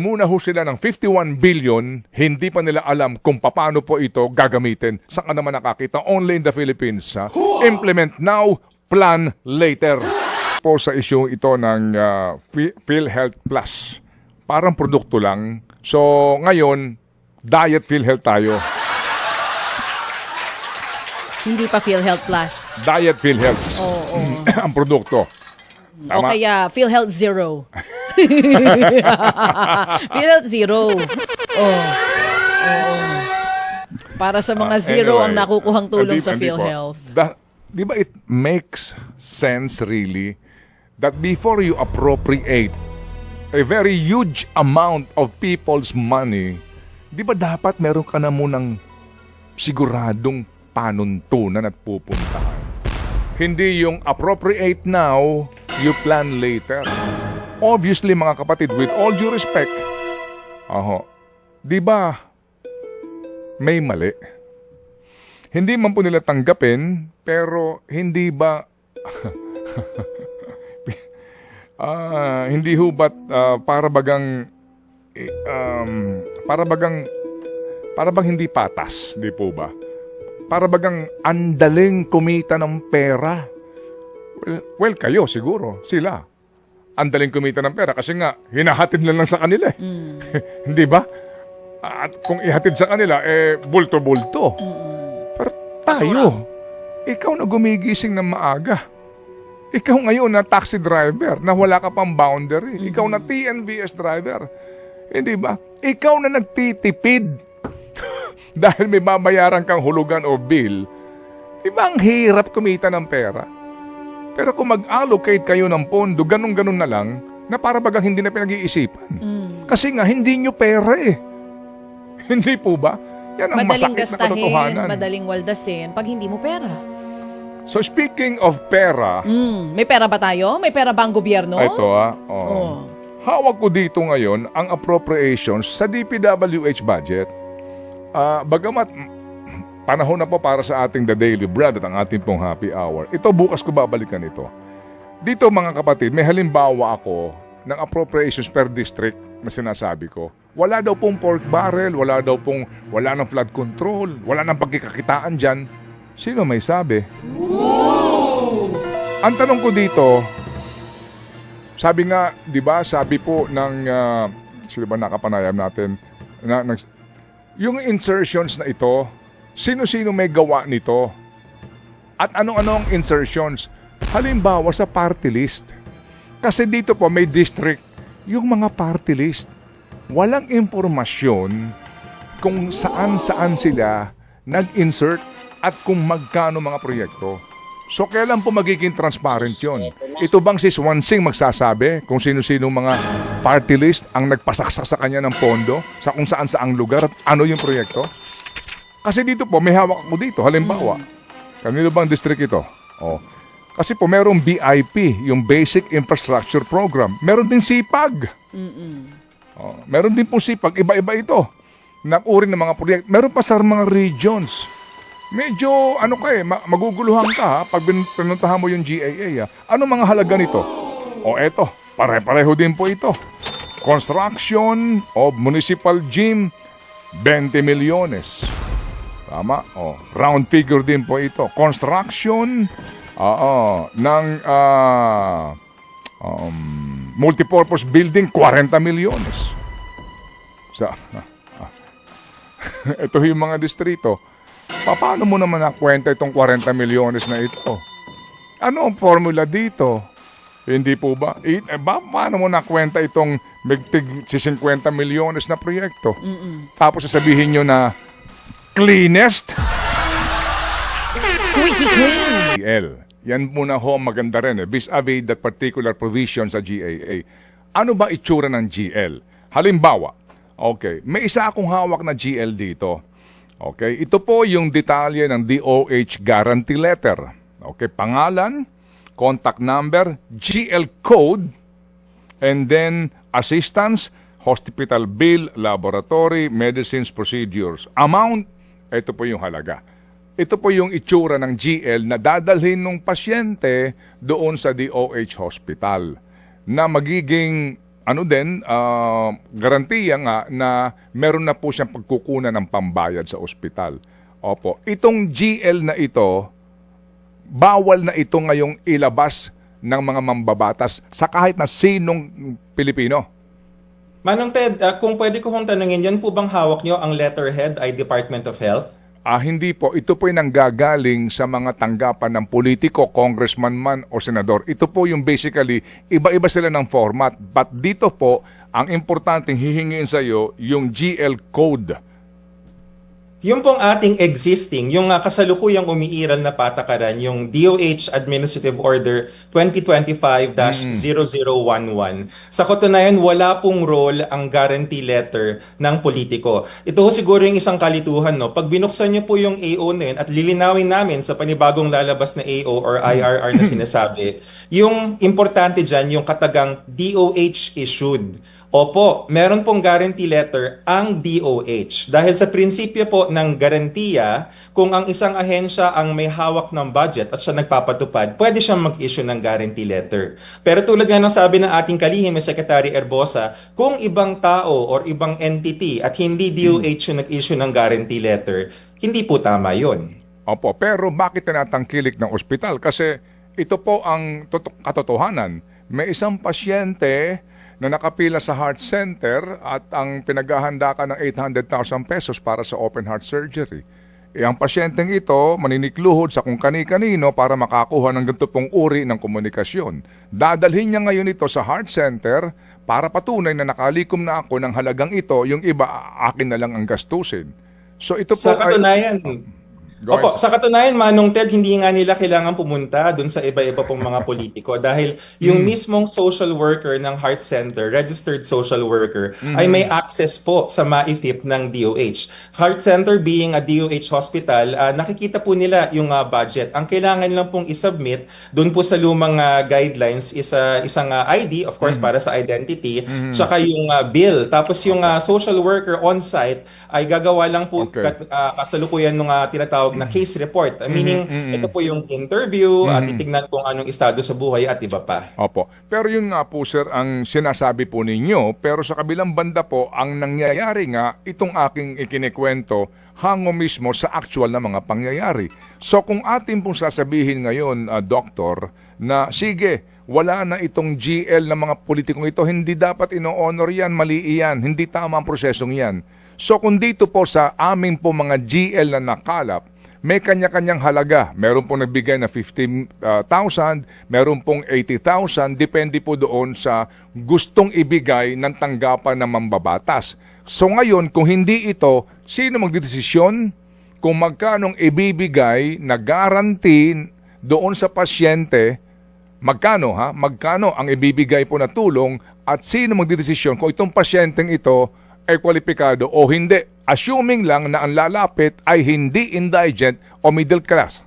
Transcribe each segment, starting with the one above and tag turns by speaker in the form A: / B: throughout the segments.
A: Muna ho sila ng 51 billion, hindi pa nila alam kung paano po ito gagamitin. Saan ka naman nakakita? Only in the Philippines. Ha? Implement now, plan later. Po sa issue ito ng PhilHealth Plus. Parang produkto lang. So ngayon, Diet PhilHealth tayo.
B: Hindi pa PhilHealth Plus.
A: Diet PhilHealth.
B: Oo.
A: Ang produkto.
B: O
A: Tama?
B: kaya PhilHealth Zero. PhilHealth Zero. Oh. Oo. Para sa mga zero ang nakukuhang tulong sa PhilHealth.
A: Di ba it makes sense really that before you appropriate a very huge amount of people's money, di ba dapat meron ka na munang siguradong panuntunan at pupuntahan? Hindi yung appropriate now, you plan later. Obviously, mga kapatid, with all due respect, di ba may mali? Hindi man po nila tanggapin, pero hindi ba hindi ho ba't para bang hindi patas, di po ba? Para bagang andaling kumita ng pera. Well, kayo siguro, sila. Andaling kumita ng pera kasi nga, hinahatid lang sa kanila. Hindi ba? At kung ihatid sa kanila, bulto-bulto. Pero tayo, ikaw na gumigising ng maaga. Ikaw ngayon na taxi driver, na wala ka pang boundary. Ikaw na TNVS driver. Hindi ba? Ikaw na nagtitipid. Dahil may babayaran kang hulugan o bill, diba ang hirap kumita ng pera? Pero kung mag-allocate kayo ng pondo, ganun-ganun na lang, na para bagang hindi na pinag-iisipan. Kasi nga, hindi nyo pera eh. Hindi po ba? Yan ang
B: Madaling
A: masakit na katotohanan.
B: madaling waldasin pag hindi mo pera.
A: So speaking of pera,
B: May pera ba tayo? May pera ba ang gobyerno?
A: ito hawak ko dito ngayon ang appropriations sa DPWH budget. Bagamat panahon na po para sa ating The Daily Bread at ang ating pong happy hour. Ito bukas ko babalikan ito. Dito mga kapatid, may halimbawa ako ng appropriations per district na sinasabi ko. Wala daw pong pork barrel, wala ng flood control, wala ng pagkikakitaan dyan. Sino may sabi? Wow! Ang tanong ko dito, sabi nga, di ba, sabi po ng, sino ba nakapanayam natin, yung insertions na ito, sino-sino may gawa nito? At ano-ano ang insertions? Halimbawa sa party list. Kasi dito po may district, yung mga party list. Walang impormasyon kung saan-saan sila nag-insert at kung magkano mga proyekto. So kailan po magiging transparent yon? Ito bang si Swansing magsasabi kung sino-sino mga party list ang nagpasaksak sa kanya ng pondo sa kung saan-saang lugar at ano yung proyekto? Kasi dito po, may hawak ako dito. Halimbawa, kanino bang district ito? Kasi po, merong BIP, yung Basic Infrastructure Program. Meron din SIPAG. Meron din po SIPAG. Iba-iba ito. Napuri ng mga proyekto. Meron pa sa mga regions. Medyo, maguguluhan ka pag pinuntahan mo yung GAA. Ano mga halaga nito? Eto, pare-pareho din po ito. Construction of Municipal Gym, 20 milyones. Tama? Round figure din po ito. Construction ng multipurpose building, 40 milyones. Ito yung mga distrito. Paano mo naman nakwenta itong 40 milyones na ito? Ano ang formula dito? Hindi po ba? Paano mo nakwenta itong 50 milyones na proyekto? Tapos sasabihin nyo na cleanest?
B: Squeaky clean!
A: Yan muna ho maganda rin vis-a-vis that particular provision sa GAA. Ano ba itsura ng GL? Halimbawa, may isa akong hawak na GL dito. Ito po yung detalye ng DOH guarantee letter. Pangalan, contact number, GL code, and then assistance, hospital bill, laboratory, medicines, procedures. Amount, ito po yung halaga. Ito po yung itsura ng GL na dadalhin ng pasyente doon sa DOH hospital na magiging ano din, garantiya nga na meron na po siyang pagkukunan ng pambayad sa ospital. Opo. Itong GL na ito, bawal na ito ngayong ilabas ng mga mambabatas sa kahit na sinong Pilipino.
C: Manong Ted, kung pwede ko hong tanungin, yan po bang hawak nyo ang letterhead ay Department of Health?
A: Hindi po. Ito po yung nanggagaling sa mga tanggapan ng politiko, congressman man o senador. Ito po yung basically, iba-iba sila ng format. But dito po, ang importanteng hihingin sa iyo, yung GL code.
C: Yung pong ating existing, yung kasalukuyang umiiral na patakaran, yung DOH Administrative Order 2025-0011. Sa katunayan, wala pong role ang guarantee letter ng politiko. Ito siguro yung isang kalituhan, no? Pag binuksan niyo po yung AO na yun at lilinawin namin sa panibagong lalabas na AO or IRR na sinasabi, yung importante dyan, yung katagang DOH issued. Opo, meron pong guarantee letter ang DOH. Dahil sa prinsipyo po ng garantiya, kung ang isang ahensya ang may hawak ng budget at siya nagpapatupad, pwede siyang mag-issue ng guarantee letter. Pero tulad nga ng sabi ng ating kalihim, Secretary Erbosa, kung ibang tao or ibang entity at hindi DOH yung nag-issue ng guarantee letter, hindi po tama yun.
A: Opo, pero bakit tinatangkilik ng ospital? Kasi ito po ang katotohanan. May isang pasyente na nakapila sa heart center at ang pinaghahanda ka ng 800,000 pesos para sa open heart surgery. Ang pasyenteng ito maninikluhod sa kung kani-kanino para makakuha ng ganito pong uri ng komunikasyon. Dadalhin niya ngayon ito sa heart center para patunay na nakalikom na ako ng halagang ito, yung iba akin na lang ang gastusin. So ito po
C: Sa katunayan,
A: Opo,
C: sa katunayan, Manong Ted, hindi nga nila kailangan pumunta dun sa iba-iba pong mga politiko dahil yung mismong social worker ng Heart Center, registered social worker, ay may access po sa MAIFIP ng DOH. Heart Center being a DOH hospital, nakikita po nila yung budget. Ang kailangan lang pong isubmit dun po sa lumang guidelines is isang ID, of course, para sa identity, tsaka yung bill. Tapos yung social worker on-site ay gagawa lang po kasalukuyan ng tinatawag na case report. Meaning, ito po yung interview, titignan kung anong estado sa buhay at iba pa.
A: Opo. Pero yun nga po sir, ang sinasabi po ninyo, pero sa kabilang banda po, ang nangyayari nga, itong aking ikinikwento, hango mismo sa actual na mga pangyayari. So kung atin pong sasabihin ngayon, Doktor, na sige, wala na itong GL ng mga politikong ito, hindi dapat ino-honor yan, mali yan, hindi tama ang prosesong yan. So kung dito po sa amin po mga GL na nakalap, may kanya-kanyang halaga. Meron pong nagbigay na 15,000, meron pong 80,000, depende po doon sa gustong ibigay ng tanggapan ng mambabatas. So ngayon, kung hindi ito, sino magdedesisyon kung magkanong ibibigay na guarantee doon sa pasyente, magkano ang ibibigay po na tulong at sino magdedesisyon kung itong pasyenteng ito ay kwalipikado o hindi, assuming lang na ang lalapit ay hindi indigent o middle class.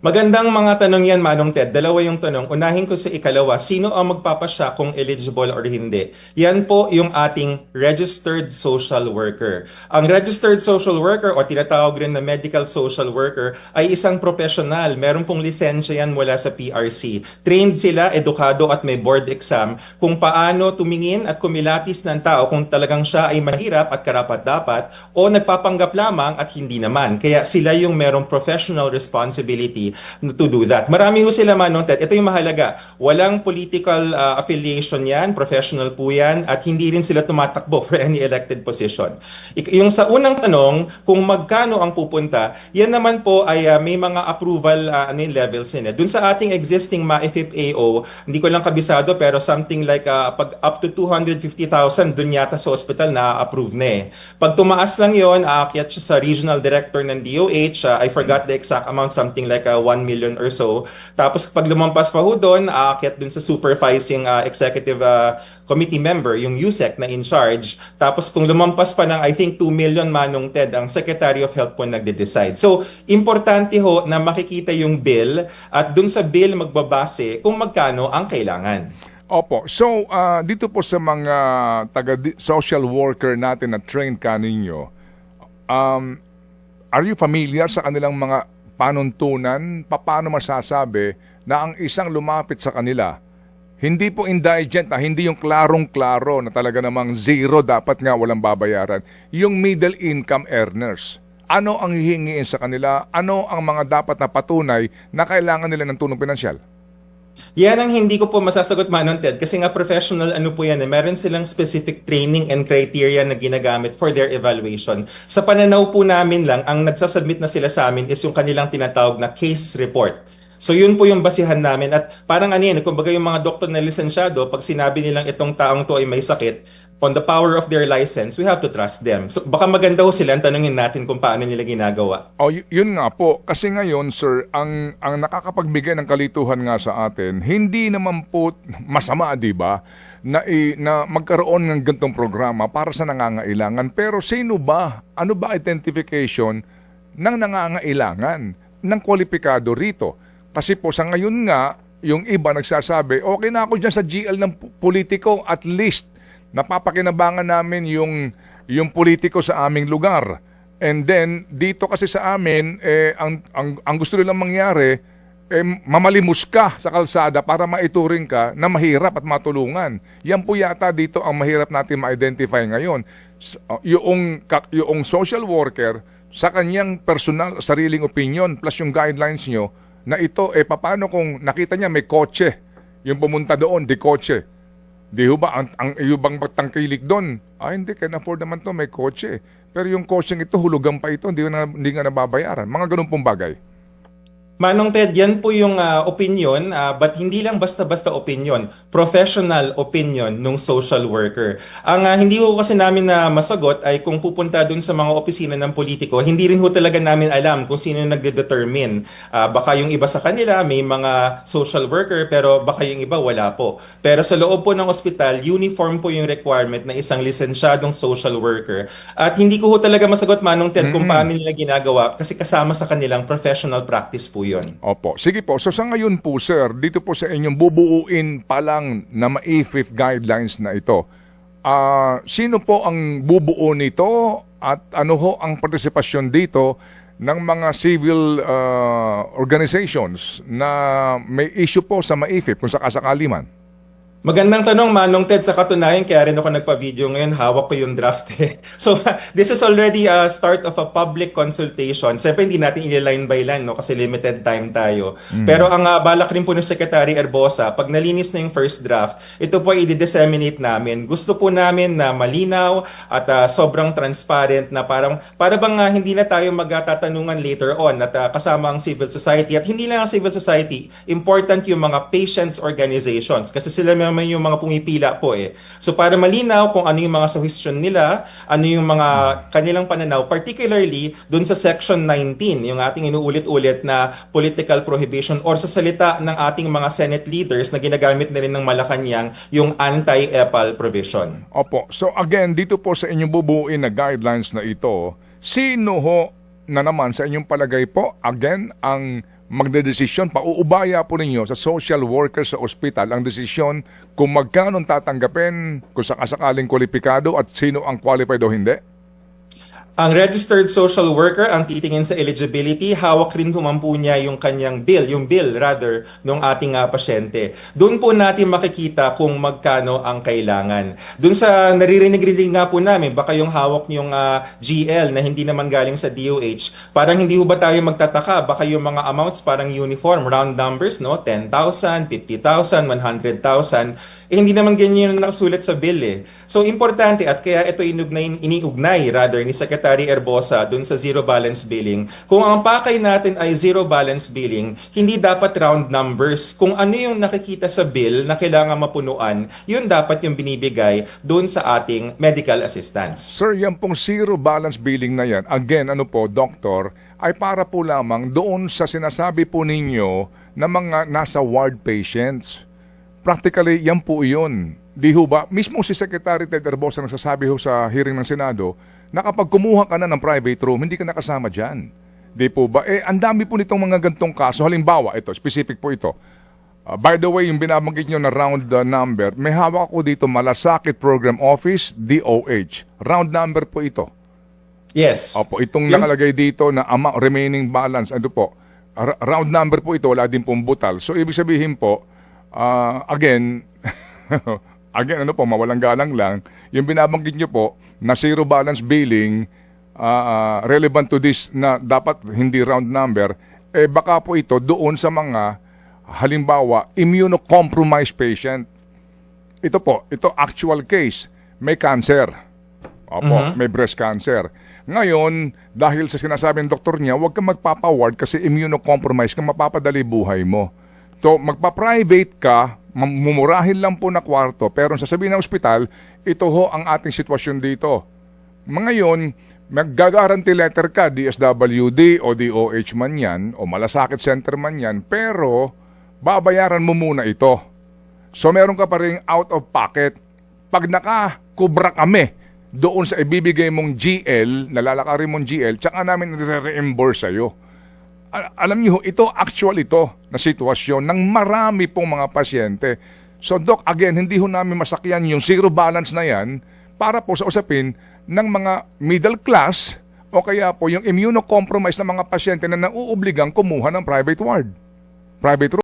C: Magandang mga tanong yan, Manong Ted. Dalawa yung tanong. Unahin ko sa ikalawa, sino ang magpapasya kung eligible or hindi? Yan po yung ating registered social worker. Ang registered social worker o tinatawag rin na medical social worker ay isang professional. Meron pong lisensya yan mula sa PRC. Trained sila, edukado at may board exam kung paano tumingin at kumilatis ng tao kung talagang siya ay mahirap at karapat-dapat o nagpapanggap lamang at hindi naman. Kaya sila yung merong professional responsibility to do that. Marami ho sila, Manong Ted. Ito yung mahalaga. Walang political affiliation yan, professional po yan, at hindi rin sila tumatakbo for any elected position. Yung sa unang tanong, kung magkano ang pupunta, yan naman po ay may mga approval levels yun. Dun sa ating existing MAIFIP AO, hindi ko lang kabisado, pero something like pag up to 250,000, dun yata sa hospital na-approve na eh. Pag tumaas lang yon, aakyat siya sa regional director ng DOH, I forgot the exact amount, something like 1 million or so. Tapos pag lumampas pa ho doon, aakyat dun sa supervising executive committee member, yung USEC na in charge. Tapos kung lumampas pa ng I think 2 million, Manong Ted, ang Secretary of Health po nagde-decide. So, importante ho na makikita yung bill at dun sa bill magbabase kung magkano ang kailangan.
A: Opo. So, dito po sa mga taga-social worker natin na trained kaninyo, are you familiar sa kanilang mga panuntunan? Paano masasabi na ang isang lumapit sa kanila Hindi po indigent, hindi yung klarong-klaro na talaga namang zero dapat nga walang babayaran. Yung middle income earners. Ano ang hihingiin sa kanila? Ano ang mga dapat na patunay na kailangan nila ng tulong pinansyal?
C: Yan ang hindi ko po masasagot, Manong Ted, kasi nga professional ano po yan, meron silang specific training and criteria na ginagamit for their evaluation. Sa pananaw po namin lang, ang nagsasubmit na sila sa amin is yung kanilang tinatawag na case report. So yun po yung basihan namin at parang ano yan, kumbaga yung mga doktor na lisensyado, pag sinabi nilang itong taong to ay may sakit, on the power of their license, we have to trust them. So baka maganda ho sila, tanungin natin kung paano nila ginagawa.
A: Yun nga po. Kasi ngayon, sir, ang nakakapagbigay ng kalituhan nga sa atin, hindi naman po masama, di ba, na magkaroon ng gantong programa para sa nangangailangan. Pero sino ba? Ano ba identification ng nangangailangan ng kwalipikado rito? Kasi po sa ngayon nga, yung iba nagsasabi, okay na ako dyan sa GL ng politiko, at least napapakinabangan namin yung politiko sa aming lugar. And then, dito kasi sa amin, ang gusto nilang mangyari, mamalimos ka sa kalsada para maituring ka na mahirap at matulungan. Yan po yata dito ang mahirap natin ma-identify ngayon. Yung social worker, sa kanyang personal, sariling opinion, plus yung guidelines nyo, na ito, paano kung nakita niya may kotse, yung pumunta doon, di kotse. Di ba, ang ibang magtangkilik doon, hindi, can afford naman to, may kotse. Pero yung kotse ito, hulugan pa ito, hindi nga nababayaran. Mga ganun pong bagay.
C: Manong Ted, yan po yung opinion, but hindi lang basta-basta opinion, professional opinion ng social worker. Ang hindi ko kasi namin na masagot ay kung pupunta dun sa mga opisina ng politiko, hindi rin ho talaga namin alam kung sino nagde-determine. Baka yung iba sa kanila may mga social worker, pero baka yung iba wala po. Pero sa loob po ng ospital, uniform po yung requirement na isang lisensyadong social worker. At hindi ko ho talaga masagot, Manong Ted, kung paano nila ginagawa kasi kasama sa kanilang professional practice po yun.
A: Opo. Sige po. So sa ngayon po, sir, dito po sa inyong bubuuin pa lang na ma-AFIF guidelines na ito, sino po ang bubuo nito at ano ho ang partisipasyon dito ng mga civil organizations na may issue po sa ma-AFIF kung sakasakali man?
C: Magandang tanong, Manong Ted. Sa katunayan, kaya rin ako nagpa-video ngayon, hawak ko yung draft eh. So, this is already a start of a public consultation. Siyempre, hindi natin i-line by line, no? Kasi limited time tayo. Pero ang balak rin po ng Secretary Erbosa, pag nalinis na yung first draft, ito po ay i-disseminate namin. Gusto po namin na malinaw at sobrang transparent na para bang hindi na tayo magtatanungan later on at kasama ang civil society. At hindi lang ang civil society, important yung mga patients organizations kasi sila naman yung mga pumipila po eh. So para malinaw kung ano yung mga suggestion nila, ano yung mga kanilang pananaw, particularly dun sa Section 19, yung ating inuulit-ulit na political prohibition or sa salita ng ating mga Senate leaders na ginagamit na rin ng Malacanang yung anti-EPAL provision.
A: Opo. So again, dito po sa inyong bubuuin na guidelines na ito, sino ho na naman sa inyong palagay po, again, ang magdedesisyon, pauubaya po ninyo sa social workers sa ospital ang desisyon kung magkano tatanggapin, kung sakasakaling kwalipikado at sino ang qualified o hindi?
C: Ang registered social worker ang titingin sa eligibility, hawak rin humampo niya yung kanyang bill, ng ating pasyente. Doon po natin makikita kung magkano ang kailangan. Doon sa naririnig-rinig nga po namin, baka yung hawak niyong GL na hindi naman galing sa DOH, parang hindi ho ba tayo magtataka, baka yung mga amounts parang uniform, round numbers, no? 10,000, 50,000, 100,000, hindi naman ganyan yung nakasulat sa bill eh. So importante at kaya ito iniugnay ni Secretary Erbosa dun sa zero balance billing. Kung ang pakay natin ay zero balance billing, hindi dapat round numbers. Kung ano yung nakikita sa bill na kailangan mapunuan, yun dapat yung binibigay dun sa ating medical assistance.
A: Sir, yan pong zero balance billing na yan, again, doktor, ay para po lamang doon sa sinasabi po ninyo na mga nasa ward patients. Practically, yan po yun. Di ho ba? Mismo si Secretary Ted Erbosa nagsasabi ho sa hearing ng Senado na kapag kumuha ka na ng private room, hindi ka nakasama dyan. Di po ba? Ang dami po nitong mga gantong kaso. Halimbawa, ito, specific po ito. By the way, yung binabanggit nyo na round number, may hawak ako dito, Malasakit Program Office, DOH. Round number po ito.
C: Yes.
A: Opo, itong nakalagay dito na remaining balance, ano po, round number po ito, wala din pong butal. So, ibig sabihin po, Again, again, ano po, mawalang galang lang, yung binabanggit nyo po na zero balance billing, relevant to this na dapat hindi round number, baka po ito doon sa mga, halimbawa, immunocompromised patient. Ito po, ito actual case, may cancer. Opo, may breast cancer. Ngayon, dahil sa sinasabing doktor niya, huwag kang magpapaward kasi immunocompromised kang mapapadali buhay mo. So, magpa-private ka, mumurahin lang po na kwarto, pero sasabihin ng ospital, ito ho ang ating sitwasyon dito. Ngayon, mag-guarantee letter ka, DSWD o DOH man yan, o malasakit center man yan, pero babayaran mo muna ito. So, meron ka pa rin out of pocket. Pag nakakubra kami doon sa ibibigay mong GL, nalalakarin mong GL, tsaka namin nire-reimburse sa'yo. Alam niyo, ito actual ito na sitwasyon ng marami pong mga pasyente. So, Doc, again, hindi ho namin masakyan yung zero balance na yan para po sa usapin ng mga middle class o kaya po yung immunocompromised na mga pasyente na nauobligang kumuha ng private ward. Private room.